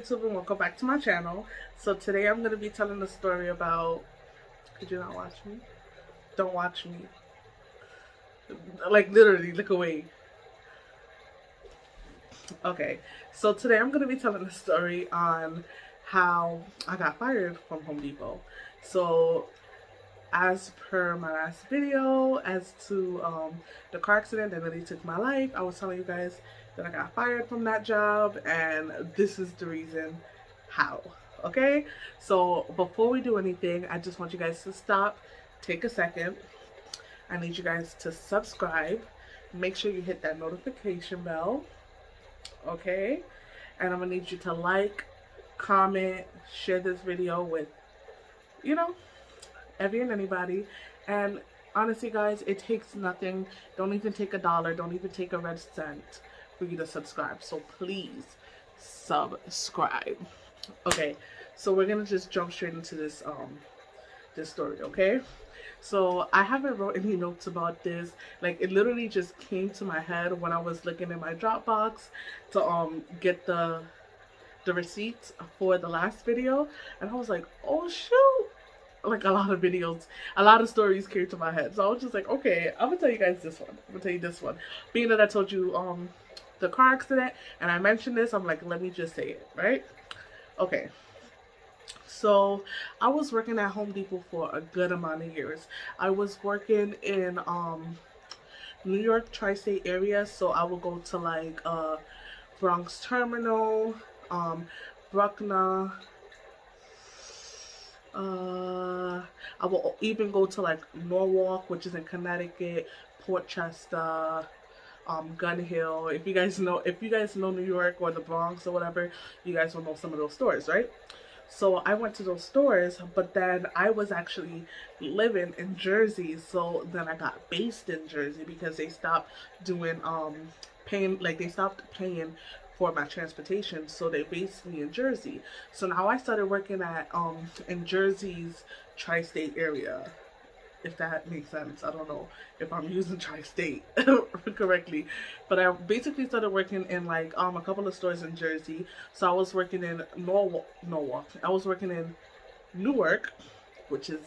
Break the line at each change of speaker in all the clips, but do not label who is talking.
YouTube and welcome back to my channel. So today I'm going to be telling a story about, could you not watch me? Don't watch me. Like literally, look away. Okay, so today I'm going to be telling a story on how I got fired from Home Depot. So as per my last video, as to the car accident that really took my life, I was telling you guys that I got fired from that job, and this is the reason how. Okay, so before we do anything, I just want you guys to stop, take a second. I need you guys to subscribe, make sure you hit that notification bell, okay? And I'm gonna need you to like, comment, share this video with, every and anybody. And honestly guys, it takes nothing. Don't even take $1, don't even take a red cent for you to subscribe. So please subscribe. Okay, so we're gonna just jump straight into this story, okay? So I haven't wrote any notes about this. Like, it literally just came to my head when I was looking in my Dropbox to get the receipts for the last video, and I was like, oh shoot, like a lot of stories came to my head. So I was just like, okay, I'm gonna tell you guys this one. I'm gonna tell you this one. Being that I told you the car accident and I mentioned this, I'm like, let me just say it, right? Okay. So I was working at Home Depot for a good amount of years. I was working in New York tri-state area, so I would go to like Bronx Terminal, Bruckner. I will even go to like Norwalk, which is in Connecticut, Portchester, Gun Hill. If you guys know New York or the Bronx or whatever, you guys will know some of those stores, right? So I went to those stores, but then I was actually living in Jersey. So then I got based in Jersey because they stopped doing they stopped paying for my transportation, so they based me in Jersey. So now I started working at in Jersey's tri-state area, if that makes sense. I don't know if I'm using tri-state correctly, but I basically started working in like a couple of stores in Jersey. So I was working in Norwalk. I was working in Newark, which is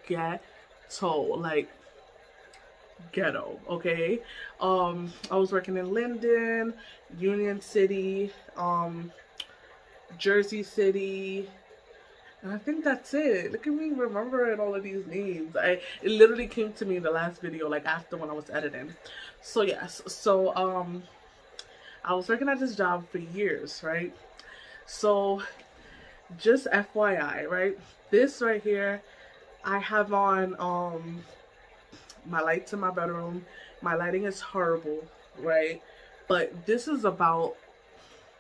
ghetto, like ghetto, okay? I was working in Linden, Union City, Jersey City, and I think that's it. Look at me remembering all of these names. It literally came to me in the last video, like after when I was editing. So yes, so I was working at this job for years, right? So just FYI, right? This right here, I have on my lights in my bedroom. My lighting is horrible, right? But this is about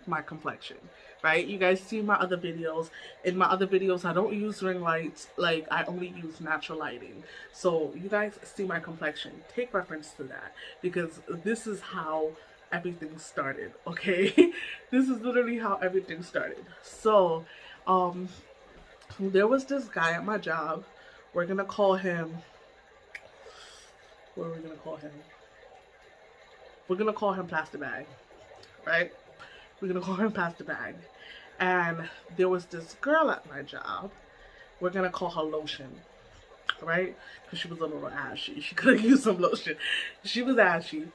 my complexion, right? You guys see my other videos. In my other videos, I don't use ring lights. Like, I only use natural lighting. So you guys see my complexion. Take reference to that, because this is how everything started, okay? This is literally how everything started. So there was this guy at my job. We're gonna call him, what are we gonna call him? We're gonna call him Plastic Bag, right? We're gonna call him Plastic Bag. And there was this girl at my job. We're gonna call her Lotion, right? Because she was a little ashy. She could have used some lotion. She was ashy.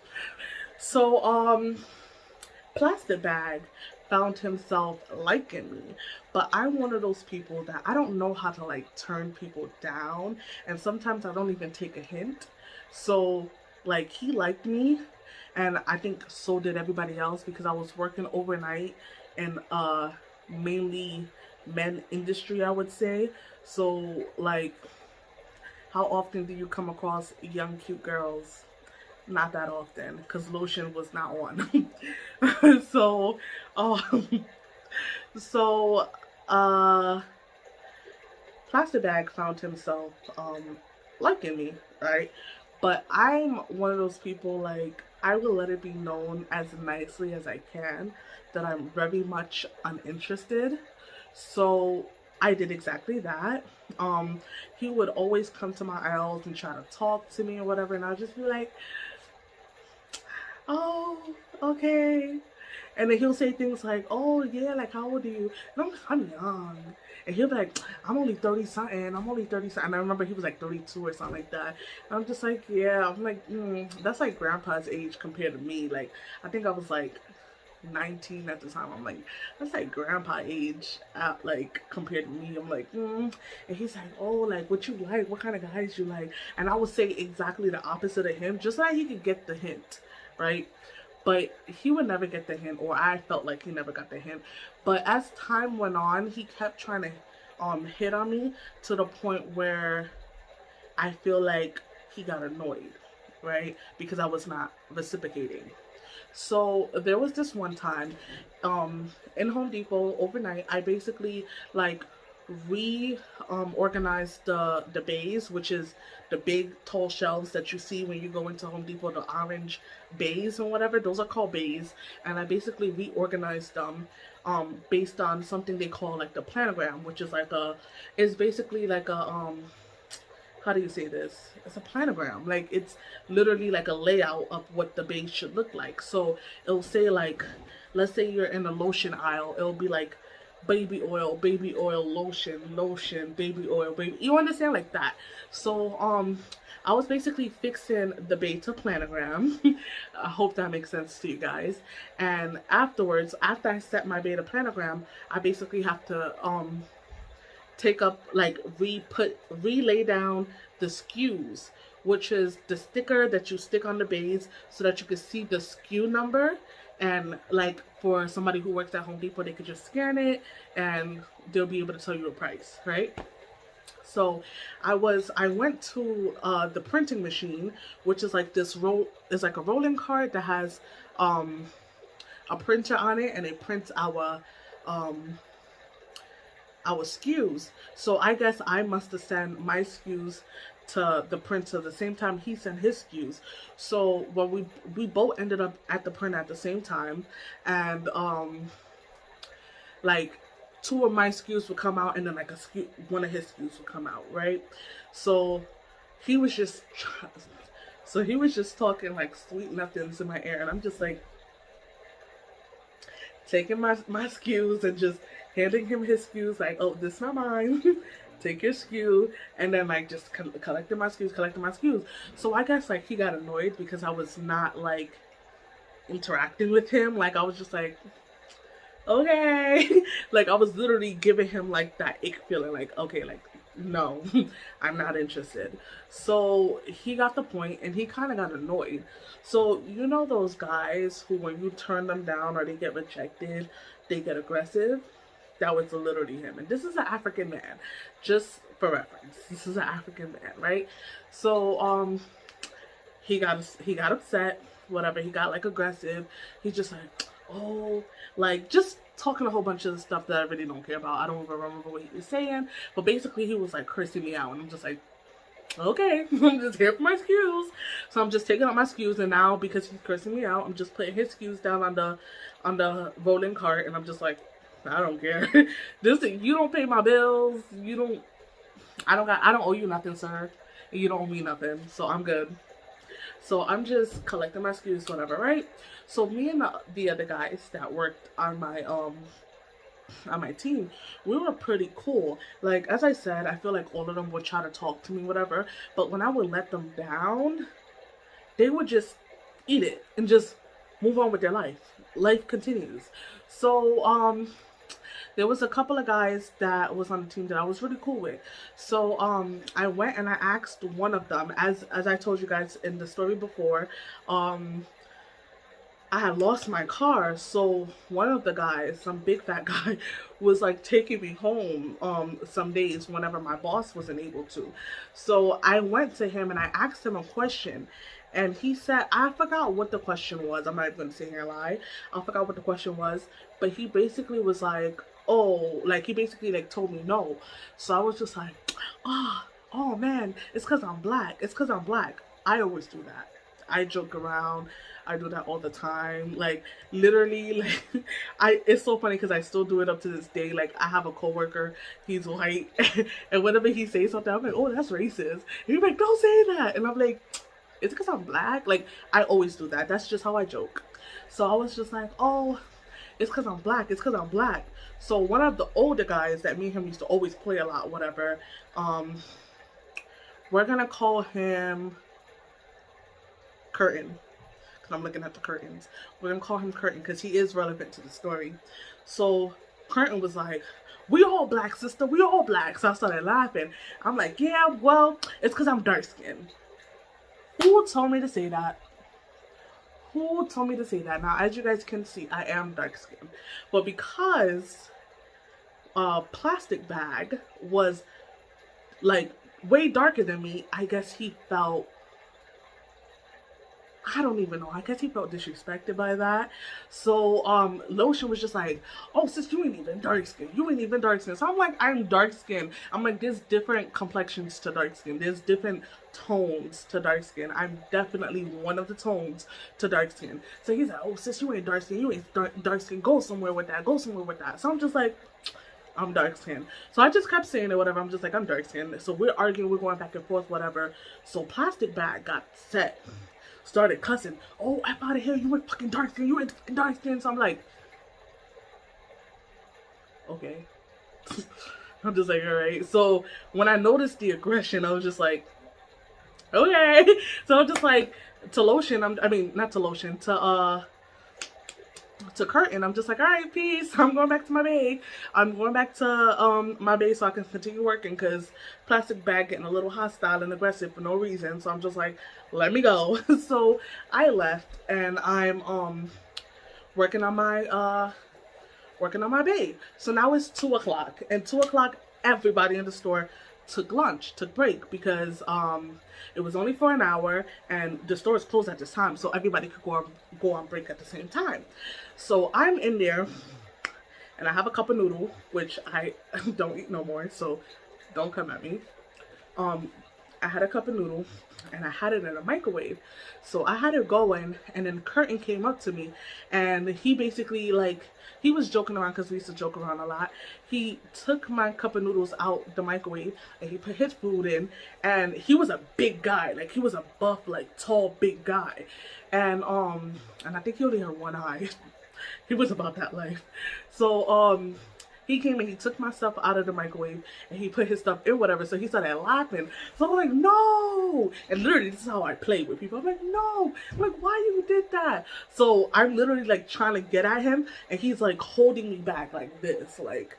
So Plastic Bag found himself liking me, but I'm one of those people that I don't know how to like turn people down, and sometimes I don't even take a hint. So like, he liked me, and I think so did everybody else, because I was working overnight in mainly men industry, I would say. So like, how often do you come across young cute girls? Not that often, because Lotion was not on. So Plastic Bag found himself liking me, right? But I'm one of those people, like, I will let it be known as nicely as I can that I'm very much uninterested. So I did exactly that. He would always come to my aisles and try to talk to me or whatever, and I'll just be like, oh, okay. And then he'll say things like, oh yeah, like how old are you? And I'm young. And he'll be like, I'm only 30 something, I'm only 30 something. And I remember he was like 32 or something like that. And I'm just like, yeah, I'm like, that's like grandpa's age compared to me. Like, I think I was like 19 at the time. I'm like, that's like grandpa age like compared to me. I'm like, And he's like, oh, like what you like, what kind of guys you like. And I would say exactly the opposite of him, just so that he could get the hint, right? But he would never get the hint, or I felt like he never got the hint. But as time went on, he kept trying to hit on me to the point where I feel like he got annoyed, right? Because I was not reciprocating. So there was this one time in Home Depot overnight, I basically like organized the bays, which is the big tall shelves that you see when you go into Home Depot, the orange bays and whatever, those are called bays. And I basically reorganized them based on something they call like the planogram, which is like it's basically like a how do you say this? It's a planogram. Like, it's literally like a layout of what the base should look like. So it'll say like, let's say you're in the lotion aisle, it'll be like baby oil, lotion, baby oil, baby. You understand, like that. So I was basically fixing the beta planogram. I hope that makes sense to you guys. And afterwards, after I set my beta planogram, I basically have to take up, like, relay down the SKUs, which is the sticker that you stick on the base so that you can see the SKU number. And like for somebody who works at Home Depot, they could just scan it and they'll be able to tell you a price, right? So I went to the printing machine, which is like this it's like a rolling cart that has a printer on it, and it prints our SKUs. So I guess I must have sent my SKUs to the printer the same time he sent his SKUs. So when we both ended up at the printer at the same time, and like two of my SKUs would come out, and then like one of his SKUs would come out, right? So he was just talking like sweet nothings in my ear, and I'm just like taking my SKUs and just handing him his SKUs, like, oh, this is not mine. Take your SKU. And then like just collecting my SKUs. So I guess like he got annoyed because I was not like interacting with him. Like I was just like, okay. Like I was literally giving him like that ick feeling, like, okay, like, no, I'm not interested. So he got the point and he kind of got annoyed. So you know those guys who, when you turn them down or they get rejected, they get aggressive? That was literally him. And this is an African man, just for reference. This is an African man, right? So he got upset, whatever. He got like aggressive. He's just like, oh, like just talking a whole bunch of stuff that I really don't care about. I don't even remember what he was saying, but basically he was like cursing me out, and I'm just like, okay, I'm just here for my SKUs. So I'm just taking out my SKUs, and now because he's cursing me out, I'm just putting his SKUs down on the rolling cart, and I'm just like, I don't care. You don't pay my bills. I don't owe you nothing, sir. And you don't owe me nothing. So I'm good. So I'm just collecting my SKUs, whatever, right? So me and the other guys that worked on my team, we were pretty cool. Like, as I said, I feel like all of them would try to talk to me, whatever. But when I would let them down, they would just eat it and just move on with their life. Life continues. So, there was a couple of guys that was on the team that I was really cool with. So I went and I asked one of them, as I told you guys in the story before, I had lost my car. So one of the guys, some big fat guy, was like taking me home some days whenever my boss wasn't able to. So I went to him and I asked him a question. And he said, I forgot what the question was. I'm not even going to sit here and lie. I forgot what the question was. But he basically was like, oh, like he basically like told me no. So I was just like, oh man, it's because I'm black. It's because I'm black. I always do that. I joke around. I do that all the time. Like, literally, like, it's so funny because I still do it up to this day. Like, I have a coworker, he's white, and whenever he says something, I'm like, oh, that's racist. And he's like, don't say that. And I'm like, it's because I'm black. Like, I always do that. That's just how I joke. So I was just like, oh, it's because I'm black. It's because I'm black. So one of the older guys that me and him used to always play a lot, whatever, we're going to call him Curtain. Because I'm looking at the curtains. We're going to call him Curtain because he is relevant to the story. So Curtain was like, we all black, sister. We all black. So I started laughing. I'm like, yeah, well, it's because I'm dark skinned. Who told me to say that? Who told me to say that? Now, as you guys can see, I am dark skinned. But because Plastic Bag was like way darker than me, I guess he felt, I don't even know. I guess he felt disrespected by that. So, Lotion was just like, oh, sis, you ain't even dark skin. You ain't even dark skin. So I'm like, I'm dark skin. I'm like, there's different complexions to dark skin. There's different tones to dark skin. I'm definitely one of the tones to dark skin. So he's like, oh, sis, you ain't dark skin. You ain't dark skin. Go somewhere with that. Go somewhere with that. So I'm just like, I'm dark skinned. So I just kept saying it, whatever. I'm just like, I'm dark skinned. So we're arguing. We're going back and forth, whatever. So Plastic Bag got set. Started cussing. Oh, F out of here. You ain't fucking dark skin. You ain't fucking dark skin. So I'm like, okay. I'm just like, all right. So when I noticed the aggression, I was just like, okay. So I'm just like, to Lotion, not to Lotion, to Curtain, I'm just like, all right, peace. I'm going back to my bay. I'm going back to my bay so I can continue working because Plastic Bag getting a little hostile and aggressive for no reason. So I'm just like, let me go. So I left and I'm working on my bay. So now it's 2 o'clock, and 2 o'clock everybody in the store took lunch, took break, because it was only for an hour and the store is closed at this time, so everybody could go on break at the same time. So I'm in there and I have a cup of noodle, which I don't eat no more, so don't come at me. I had a cup of noodle and I had it in a microwave. So I had it going, and then Curtain came up to me and he basically, like, he was joking around because we used to joke around a lot. He took my cup of noodles out the microwave and he put his food in, and he was a big guy. Like, he was a buff, like, tall, big guy. And I think he only had one eye. He was about that life. So, he came and he took my stuff out of the microwave and he put his stuff in whatever. So he started laughing. So I'm like, no. And literally, this is how I play with people. I'm like, no. I'm like, why you did that? So I'm literally like trying to get at him, and he's like holding me back like this. Like,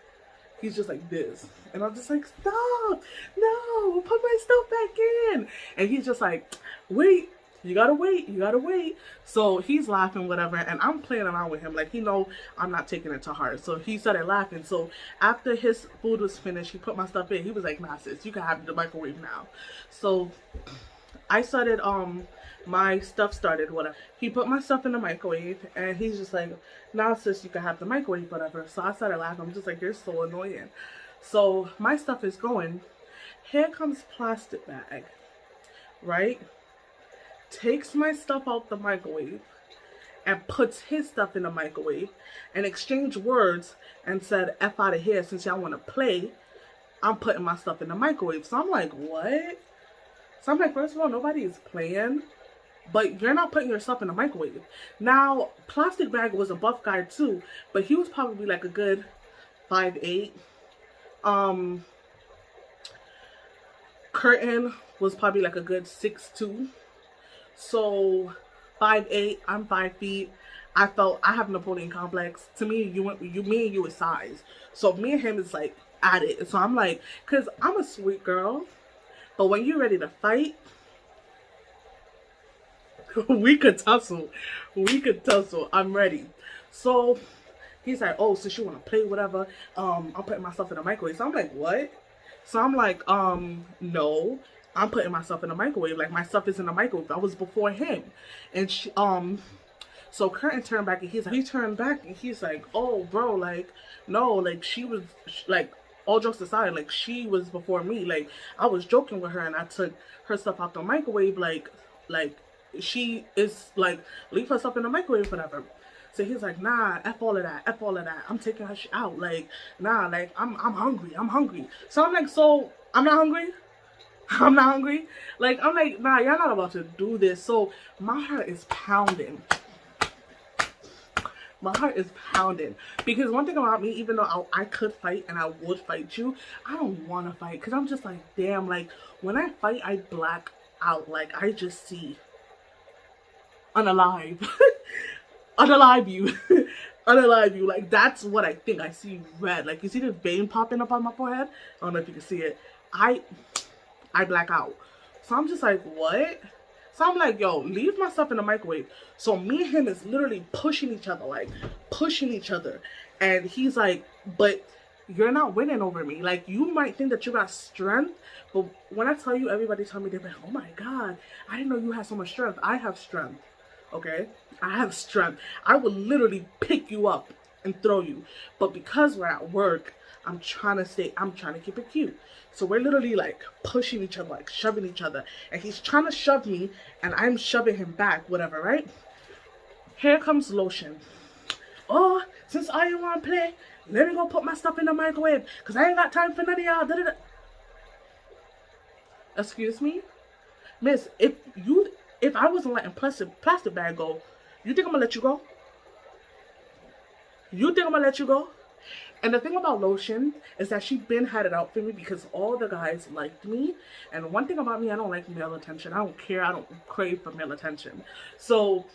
he's just like this. And I'm just like, stop. No, put my stuff back in. And he's just like, wait. You gotta wait, you gotta wait. So he's laughing, whatever, and I'm playing around with him. Like, he know I'm not taking it to heart. So he started laughing. So after his food was finished, he put my stuff in. He was like, nah, sis, you can have the microwave now. So I started, my stuff started, whatever. He put my stuff in the microwave, and he's just like, nah, sis, you can have the microwave, whatever. So I started laughing. I'm just like, you're so annoying. So my stuff is going. Here comes Plastic Bag, right? Takes my stuff out the microwave and puts his stuff in the microwave and exchange words and said, F out of here, since y'all want to play, I'm putting my stuff in the microwave. So I'm like, what? So I'm like, first of all, nobody is playing, but you're not putting your stuff in the microwave. Now, Plastic Bag was a buff guy too, but he was probably like a good 5'8". Curtain was probably like a good 6'2". So 5'8", I'm 5 feet. I felt I have Napoleon complex. To me, me and you is size. So me and him is like at it. So I'm like, cause I'm a sweet girl, but when you're ready to fight, we could tussle. We could tussle. I'm ready. So he's like, oh, since you want to play, whatever, I'm putting myself in the microwave. So I'm like, what? So I'm like, no. I'm putting myself in the microwave. Like, my stuff is in the microwave. I was before him. And she, so Curtain turned back, and he turned back and he's like, oh, bro, like, no, like, she was, like, all jokes aside, like, she was before me. Like, I was joking with her and I took her stuff out the microwave. Like, she is, like, leave her stuff in the microwave, whatever. So he's like, nah, F all of that, F all of that. I'm taking her shit out. Like, nah, like, I'm hungry. So I'm like, so, I'm not hungry? I'm not hungry. Like, I'm like, nah, y'all not about to do this. So my heart is pounding. My heart is pounding. Because one thing about me, even though I could fight and I would fight you, I don't want to fight. Because I'm just like, damn, like, when I fight, I black out. Like, I just see unalive. Unalive you. Unalive you. Like, that's what I think. I see red. Like, you see the vein popping up on my forehead? I don't know if you can see it. I black out. So I'm just like, what? So I'm like, yo, leave my stuff in the microwave. So me and him is literally pushing each other, like, pushing each other. And he's like, but you're not winning over me. Like, you might think that you got strength, but when I tell you, everybody tell me, they're like, oh my God, I didn't know you had so much strength. I have strength, okay? I have strength. I will literally pick you up and throw you. But because we're at work, I'm trying to keep it cute. So we're literally like pushing each other, like shoving each other. And he's trying to shove me and I'm shoving him back, whatever, right? Here comes Lotion. Oh, since I don't want to play, let me go put my stuff in the microwave because I ain't got time for none of y'all. Excuse me? Miss, if I wasn't letting plastic bag go, you think I'm gonna let you go? You think I'm gonna let you go? And the thing about Lotion is that she been had it out for me because all the guys liked me. And one thing about me, I don't like male attention. I don't care. I don't crave for male attention. So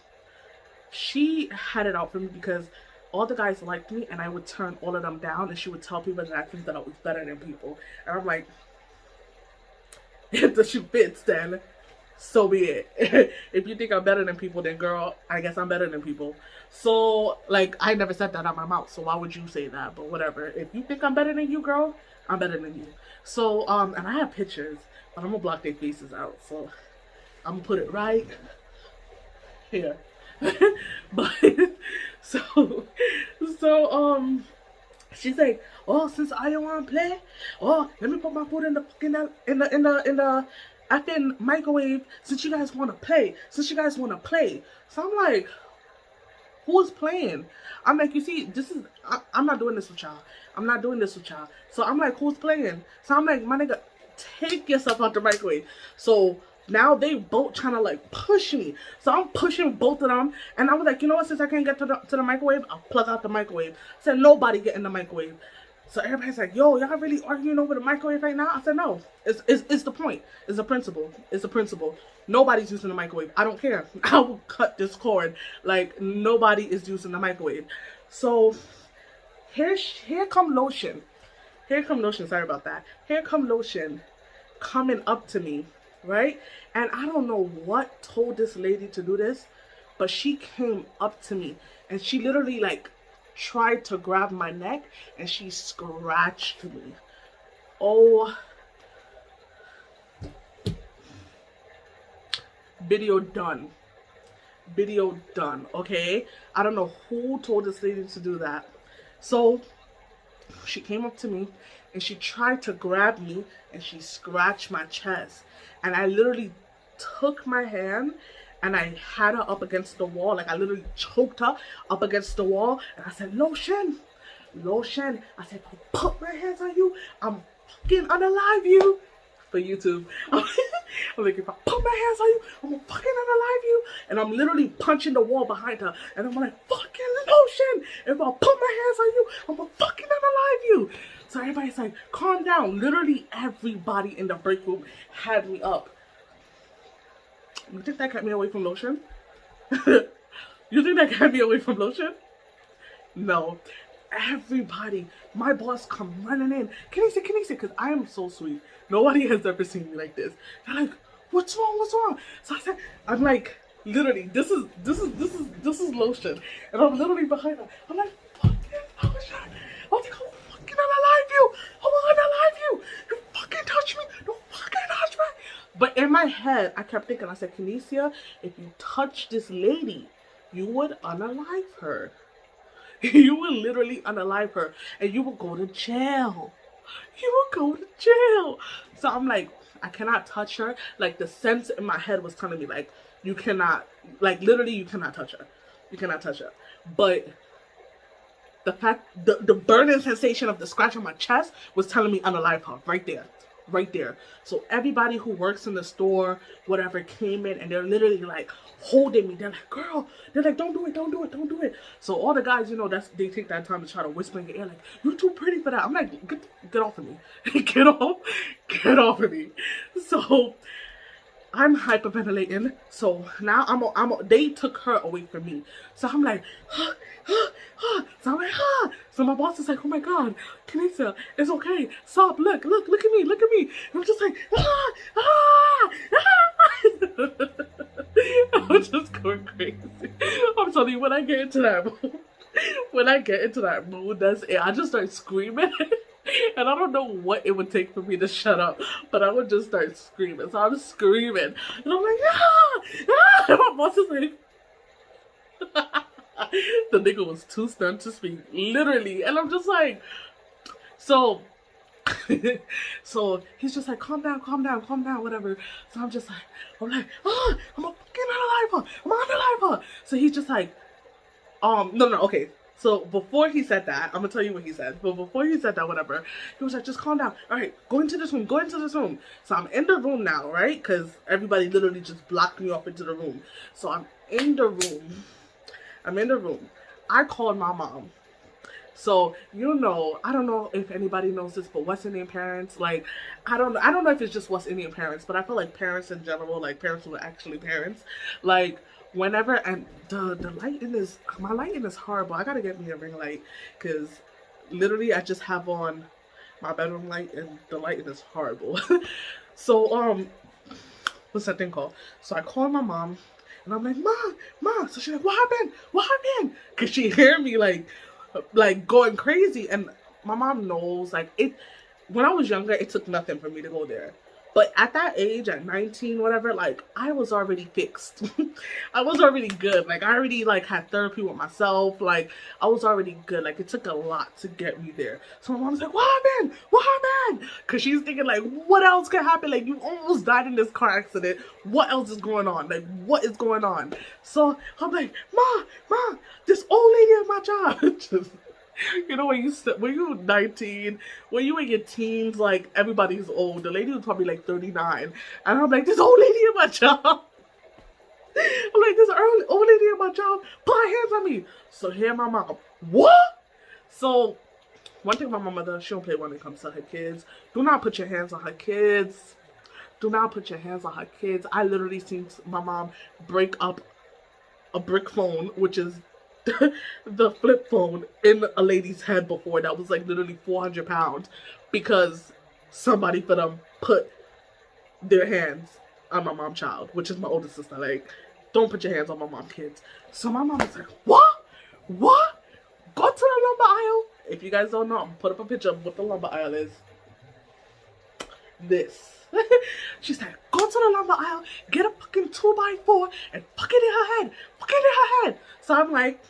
she had it out for me because all the guys liked me and I would turn all of them down and she would tell people that I think that I was better than people. And I'm like, if the shoe fits, then so be it. If you think I'm better than people, then girl, I guess I'm better than people. So, like, I never said that out of my mouth, so why would you say that? But whatever. If you think I'm better than you, girl, I'm better than you. So, and I have pictures, but I'm gonna block their faces out. So, I'm gonna put it right here. But, so, she's like, oh, since I don't want to play, oh, let me put my food in the effing microwave since you guys want to play. So I'm like, who's playing? I'm like, you see, I'm not doing this with y'all. So I'm like, who's playing? So I'm like, my nigga, take yourself out the microwave. So now they both trying to like push me. So I'm pushing both of them. And I was like, you know what, since I can't get to the microwave, I'll plug out the microwave. I said, nobody get in the microwave. So everybody's like, yo, y'all really arguing over the microwave right now? I said, no, it's the point. It's the principle. Nobody's using the microwave. I don't care. I will cut this cord. Like, nobody is using the microwave. So here come Lotion. Sorry about that. Here come Lotion coming up to me, right? And I don't know what told this lady to do this, but she came up to me and she literally like tried to grab my neck and she scratched me. Oh, video done, okay? I don't know who told this lady to do that. So she came up to me and she tried to grab me and she scratched my chest, and I literally took my hand and I had her up against the wall. Like, I literally choked her up against the wall. And I said, Lotion. I said, I'll put my hands on you. I'm fucking unalive you. For YouTube. I'm like, if I put my hands on you, I'm gonna fucking unalive you. And I'm literally punching the wall behind her. And I'm like, fucking Lotion. If I put my hands on you, I'm gonna fucking unalive you. So everybody's like, calm down. Literally everybody in the break room had me up. You think that kept me away from Lotion? You think that kept me away from Lotion? No. Everybody, my boss come running in. Can he say? Because I am so sweet. Nobody has ever seen me like this. They're like, what's wrong? So I said, I'm like, literally, this is Lotion. And I'm literally behind her. I'm like, fucking Lotion. I'm like, I'll fucking unalive you. You fucking touch me. Don't fucking touch me. But in my head, I kept thinking, I said, Kinesia, if you touch this lady, you would unalive her. You would literally unalive her. And you would go to jail. So I'm like, I cannot touch her. Like, the sense in my head was telling me, like, you cannot, like, literally, you cannot touch her. But the fact, the burning sensation of the scratch on my chest was telling me unalive her right there. right there. So everybody who works in the store, whatever, came in and they're literally like holding me. They're like, girl, they're like, don't do it, don't do it, don't do it. So all the guys, you know, they take that time to try to whisper in your ear like, you're too pretty for that. I'm like, get off of me. Get off of me. So I'm hyperventilating, so now they took her away from me. So I'm like, so I'm like, So my boss is like, oh my God, Kanisha, it's okay. Stop, look at me. And I'm just like, I'm just going crazy. I'm telling you, when I get into that mood, that's it. I just start screaming. And I don't know what it would take for me to shut up, but I would just start screaming. So I'm screaming, and I'm like, and my boss is like, the nigga was too stunned to speak, literally. And I'm just like, so he's just like, calm down, whatever. So I'm like, I'm a fucking unaliver. So he's just like, no, okay. So before he said that, I'm gonna tell you what he said. But before he said that, whatever, he was like, just calm down. All right, go into this room. So I'm in the room now, right? Because everybody literally just blocked me off into the room. So I'm in the room. I called my mom. So, you know, I don't know if anybody knows this, but West Indian parents, like, I don't know if it's just West Indian parents, but I feel like parents in general, like parents who are actually parents, like, whenever, and the lighting is, my lighting is horrible. I gotta get me a ring light, because literally I just have on my bedroom light and the lighting is horrible. So, what's that thing called? So I called my mom, and I'm like, Mom. So she's like, what happened? Because she hear me, like going crazy. And my mom knows, like, when I was younger, it took nothing for me to go there. But at that age, at 19, whatever, like, I was already fixed. I was already good. Like, I already, like, had therapy with myself. Like, I was already good. Like, it took a lot to get me there. So my mom's like, what happened? Because she's thinking, like, what else could happen? Like, you almost died in this car accident. What else is going on? Like, what is going on? So I'm like, Ma, this old lady at my job. Just, you know, when you're 19, when you in your teens, like, everybody's old. The lady was probably like 39. And I'm like, this old lady at my job. I'm like, this old lady at my job, put her hands on me. So here my mom, what? So one thing about my mother, she don't play when it comes to her kids. Do not put your hands on her kids. I literally seen my mom break up a brick phone, which is the flip phone, in a lady's head before. That was like literally 400 pounds because somebody for them put their hands on my mom's child, which is my older sister. Like, don't put your hands on my mom's kids. So my mom was like, what? Go to the lumber aisle. If you guys don't know, I'm gonna put up a picture of what the lumber aisle is. This. She said, go to the lumber aisle, get a fucking 2x4 and fuck it in her head. So I'm like,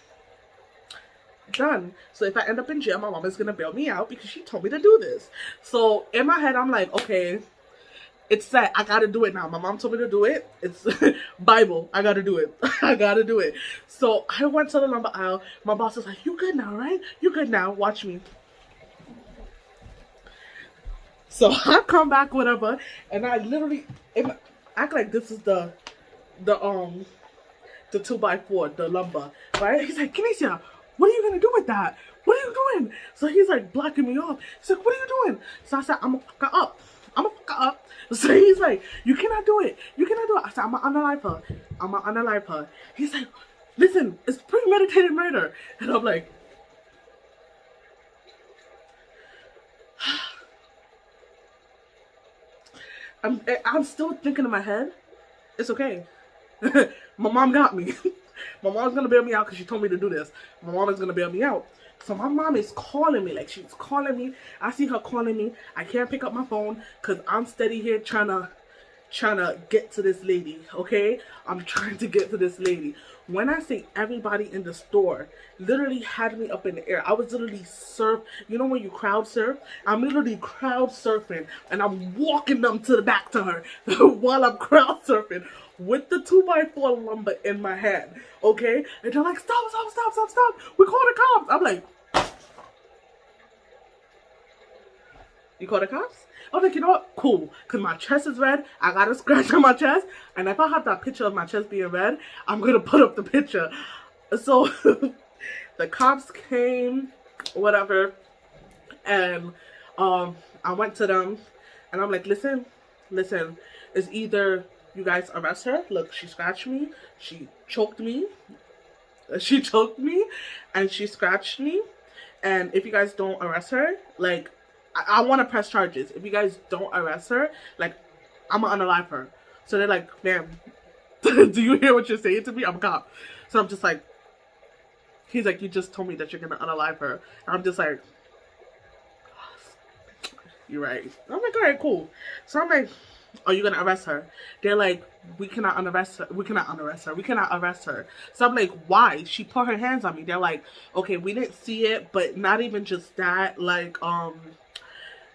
done. So if I end up in jail, my mom is gonna bail me out because she told me to do this. So in my head, I'm like, okay, it's set. I gotta do it now. My mom told me to do it. It's Bible. I gotta do it. So I went to the lumber aisle. My boss was like, you good now, right? You good now. Watch me. So I come back, whatever, and I literally act like this is the 2x4, the lumber, right? He's like, Kanisha, what are you gonna do with that? What are you doing? So he's like blocking me off. He's like, what are you doing? So I said, I'm gonna fuck her up. So he's like, you cannot do it. I said, I'm gonna unalive her. He's like, listen, it's premeditated murder. And I'm like, I'm still thinking in my head, it's okay. My mom got me. My mom's gonna bail me out because she told me to do this. My mom is gonna bail me out. So my mom is calling me, like, she's calling me. I see her calling me. I can't pick up my phone because I'm steady here trying to get to this lady, okay? I'm trying to get to this lady. When I say everybody in the store literally had me up in the air, I was literally you know when you crowd surf? I'm literally crowd surfing and I'm walking them to the back to her while I'm crowd surfing with the 2x4 lumber in my hand, okay? And they're like, stop, we call the cops. I'm like, You call the cops? I was like, you know what? Cool. Because my chest is red. I got a scratch on my chest. And if I have that picture of my chest being red, I'm going to put up the picture. So the cops came, whatever. And I went to them. And I'm like, listen. It's either you guys arrest her. Look, she scratched me. She choked me. She choked me. And she scratched me. And if you guys don't arrest her, like, I want to press charges. If you guys don't arrest her, like, I'm going to unalive her. So they're like, ma'am, do you hear what you're saying to me? I'm a cop. So I'm just like, he's like, you just told me that you're going to unalive her. And I'm just like, you're right. I'm like, all right, cool. So I'm like, are you going to arrest her? They're like, we cannot arrest her. We cannot arrest her. So I'm like, why? She put her hands on me. They're like, okay, we didn't see it, but not even just that. Like,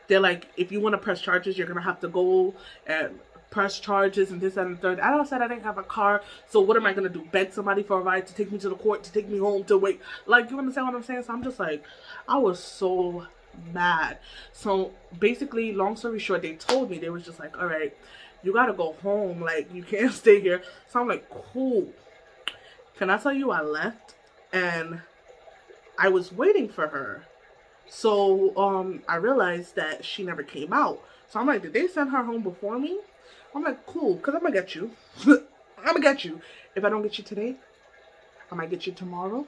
they're like, if you want to press charges, you're going to have to go and press charges and this, that, and the third. I said I didn't have a car, so what am I going to do? Beg somebody for a ride to take me to the court, to take me home, to wait? Like, you understand what I'm saying? So I'm just like, I was so mad. So basically, long story short, they told me, they was just like, all right, you got to go home. Like, you can't stay here. So I'm like, cool. Can I tell you, I left and I was waiting for her. So, I realized that she never came out. So I'm like, did they send her home before me? I'm like, cool, because I'm going to get you. I'm going to get you. If I don't get you today, I might get you tomorrow.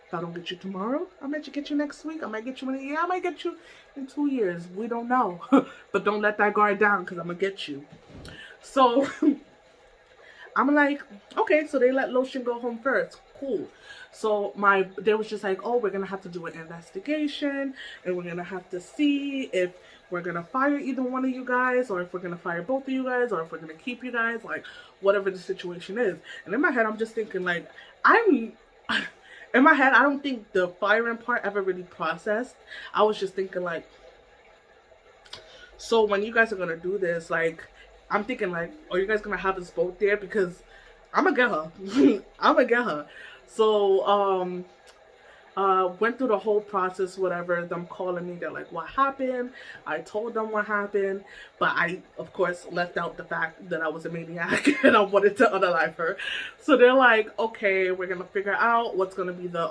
If I don't get you tomorrow, I might get you next week. I might get you in a year. I might get you in 2 years. We don't know. But don't let that guard down, because I'm going to get you. So, I'm like, okay, so they let Lotion go home first. Cool. So they was just like, oh, we're going to have to do an investigation, and we're going to have to see if we're going to fire either one of you guys, or if we're going to fire both of you guys, or if we're going to keep you guys, like, whatever the situation is. And in my head, I'm just thinking, like, in my head, I don't think the firing part ever really processed. I was just thinking, like, so when you guys are going to do this, like, I'm thinking, like, are you guys going to have us both there? Because I'm going to get her. I'm going to get her. So, went through the whole process, whatever, them calling me, they're like, what happened? I told them what happened, but I, of course, left out the fact that I was a maniac and I wanted to unalive her. So they're like, okay, we're gonna figure out what's gonna be the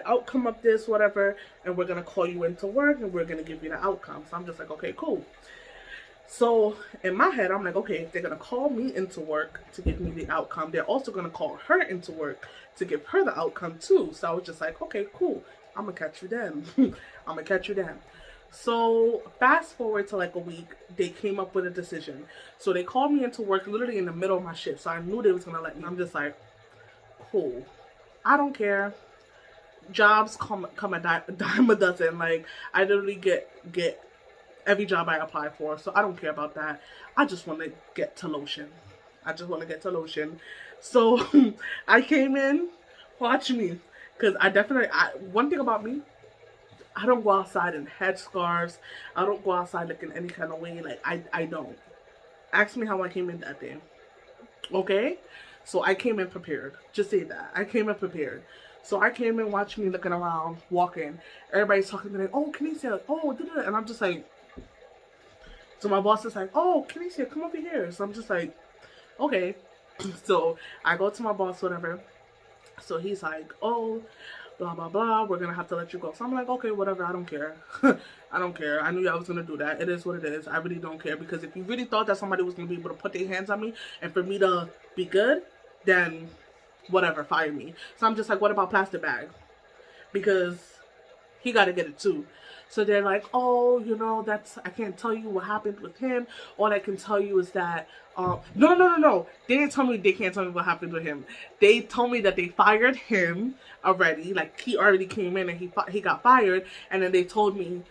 outcome of this, whatever, and we're gonna call you into work and we're gonna give you the outcome. So I'm just like, okay, cool. So in my head, I'm like, okay, if they're going to call me into work to give me the outcome, they're also going to call her into work to give her the outcome too. So I was just like, okay, cool. I'm going to catch you then. I'm going to catch you then. So fast forward to like a week, they came up with a decision. So they called me into work literally in the middle of my shift. So I knew they was going to let me. I'm just like, cool. I don't care. Jobs come a dime a dozen. Like, I literally get every job I apply for, so I don't care about that. I just want to get to Lotion. So I came in, watch me, because one thing about me, I don't go outside in headscarves. I don't go outside looking any kind of way. Like, I don't. Ask me how I came in that day. Okay? So I came in prepared. Just say that. I came in prepared. So I came in, watch me looking around, walking. Everybody's talking to me like, oh, Kinesia, oh, da-da-da. And I'm just like, so my boss is like, oh, Kinesia, come over here. So I'm just like, okay. So I go to my boss, whatever. So he's like, oh, blah, blah, blah. We're going to have to let you go. So I'm like, okay, whatever. I don't care. I don't care. I knew I was going to do that. It is what it is. I really don't care. Because if you really thought that somebody was going to be able to put their hands on me and for me to be good, then whatever, fire me. So I'm just like, what about plastic bag? Because he got to get it too. So they're like, oh, you know, I can't tell you what happened with him. All I can tell you is that, no. They didn't tell me, they can't tell me what happened with him. They told me that they fired him already. Like, he already came in and he got fired. And then they told me,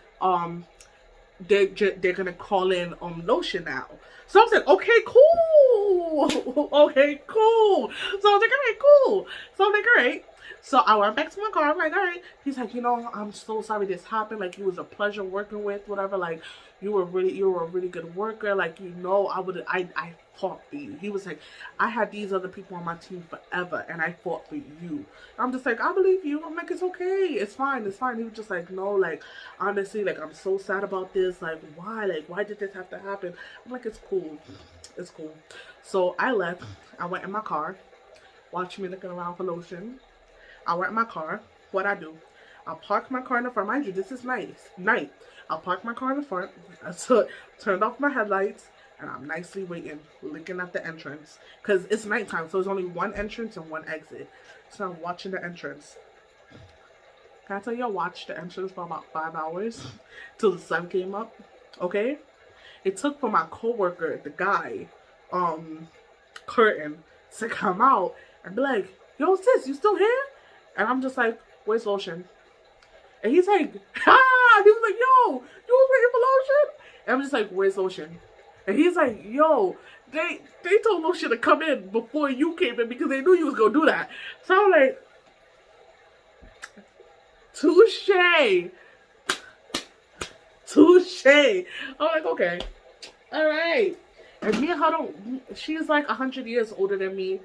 they're going to call in Lotion now. So I was like, okay, cool. Okay, cool. So I was like, all right, cool. So I'm like, all right. So I went back to my car. I'm like, all right. He's like, you know, I'm so sorry this happened. Like, it was a pleasure working with, whatever. Like, you were a really good worker. Like, you know, I fought for you. He was like, I had these other people on my team forever, and I fought for you. I'm just like, I believe you. I'm like, it's okay. It's fine. It's fine. He was just like, no, like, honestly, like, I'm so sad about this. Like, why? Like, why did this have to happen? I'm like, it's cool. It's cool. So I left. I went in my car. Watch me looking around for lotion. I went in my car. What I do? I park my car in the front. Mind you, this is night. I park my car in the front. I turned off my headlights, and I'm nicely waiting, looking at the entrance. Because it's nighttime, so there's only one entrance and one exit. So I'm watching the entrance. Can I tell you I watched the entrance for about 5 hours till the sun came up? Okay? It took for my coworker, the guy, Curtin, to come out and be like, yo, sis, you still here? And I'm just like, where's lotion? And he's like, ah! He was like, yo, you was waiting for lotion? And I'm just like, where's lotion? And he's like, yo, they told lotion to come in before you came in because they knew you was gonna do that. So I'm like, touche. Touche. I'm like, okay. All right. And me and her don't, she's like 100 years older than me.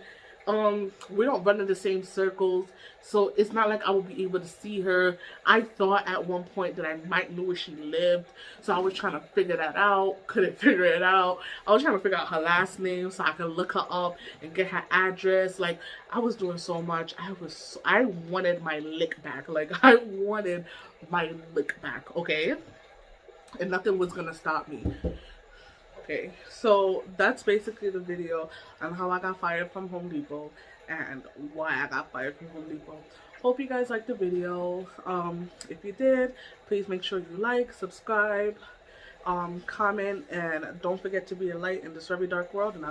We don't run in the same circles, so it's not like I will be able to see her. I thought at one point that I might know where she lived, so I was trying to figure that out. Couldn't figure it out. I was trying to figure out her last name so I could look her up and get her address. Like, I was doing so much. I wanted my lick back. Like, I wanted my lick back, okay? And nothing was gonna stop me. Okay, so that's basically the video on how I got fired from Home Depot and why I got fired from Home Depot. Hope you guys liked the video. If you did, please make sure you like, subscribe, comment, and don't forget to be a light in this very dark world. And